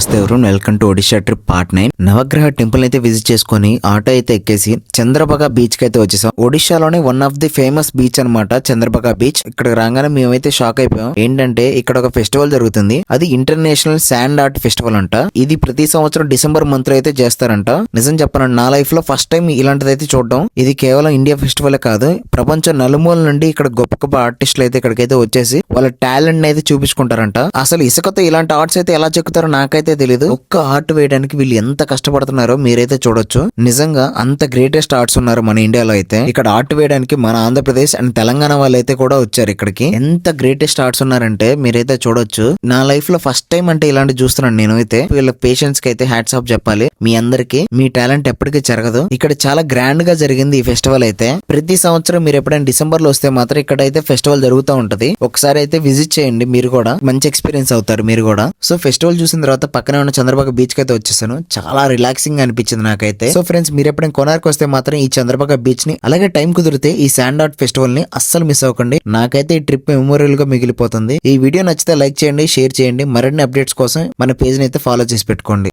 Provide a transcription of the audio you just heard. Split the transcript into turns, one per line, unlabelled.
నమస్తే ఎవరు welcome to Odisha trip part 9. నవగ్రహ టెంపుల్ అయితే విజిట్ చేసుకుని ఆటో అయితే ఎక్కేసి చంద్రభాగా బీచ్ కి అయితే వచ్చేసాం. ఒడిషాలోనే one of the famous beach అన్నమాట చంద్రభాగా బీచ్. ఇక్కడ రాగానే మేమైతే షాక్ అయిపోయాం. ఏంటంటే ఇక్కడ ఒక ఫెస్టివల్ జరుగుతుంది, అది ఇంటర్నేషనల్ శాండ్ ఆర్ట్ ఫెస్టివల్ అంట. ఇది ప్రతి సంవత్సరం డిసెంబర్ మంత్ లో అయితే చేస్తారంట. నిజం చెప్పనండి, నా లైఫ్ లో ఫస్ట్ టైం ఇలాంటిది అయితే చూడడం. ఇది కేవలం ఇండియా ఫెస్టివల్ కాదు, ప్రపంచం నలుమూల నుండి ఇక్కడ గొప్ప గొప్ప ఆర్టిస్టులు అయితే ఇక్కడికైతే వచ్చేసి వాళ్ళ టాలెంట్ అయితే చూపించుకుంటారంట. అసలు ఇసుకతో ఇలాంటి ఆర్ట్స్ అయితే ఎలా చెక్కుతారో నాకైతే తెలియదు. ఒక్క ఆర్ట్ వేయడానికి వీళ్ళు ఎంత కష్టపడుతున్నారో మీరైతే చూడొచ్చు. నిజంగా అంత గ్రేటెస్ట్ ఆర్ట్స్ ఉన్నారు మన ఇండియాలో అయితే. ఇక్కడ ఆర్ట్ వేయడానికి మన ఆంధ్రప్రదేశ్ అండ్ తెలంగాణ వాళ్ళు అయితే కూడా వచ్చారు ఇక్కడికి. ఎంత గ్రేటెస్ట్ ఆర్ట్స్ ఉన్నారంటే మీరైతే చూడొచ్చు. నా లైఫ్ లో ఫస్ట్ టైం అంటే ఇలాంటి చూస్తున్నాను నేను అయితే. వీళ్ళ పేషెంట్స్ కి అయితే హ్యాట్స్ ఆఫ్ చెప్పాలి. మీ అందరికి మీ టాలెంట్ ఎప్పటికీ జరగదు. ఇక్కడ చాలా గ్రాండ్ గా జరిగింది ఈ ఫెస్టివల్ అయితే. ప్రతి సంవత్సరం మీరు ఎప్పుడైనా డిసెంబర్ లో వస్తే మాత్రం ఇక్కడ అయితే ఫెస్టివల్ జరుగుతూ ఉంటది. ఒకసారి అయితే విజిట్ చేయండి, మీరు కూడా మంచి ఎక్స్పీరియన్స్ అవుతారు మీరు కూడా. సో ఫెస్టివల్ చూసిన తర్వాత పక్కనే ఉన్న చంద్రబాగా బీచ్ కి అయితే వచ్చేసాను. చాలా రిలాక్సింగ్ గా అనిపించింది నాకైతే. సో ఫ్రెండ్స్, మీరు ఎప్పుడైనా కొనార్క్ వస్తే మాత్రం ఈ చంద్రబాగా బీచ్ ని, అలాగే టైం కుదిరితే ఈ శాండ్ ఆర్ట్ ఫెస్టివల్ ని అస్సలు మిస్ అవ్వకండి. నాకైతే ఈ ట్రిప్ మెమోరియల్ గా మిగిలిపోతుంది. ఈ వీడియో నచ్చితే లైక్ చేయండి, షేర్ చేయండి. మరిన్ని అప్డేట్స్ కోసం మన పేజ్ ని అయితే ఫాలో చేసి పెట్టుకోండి.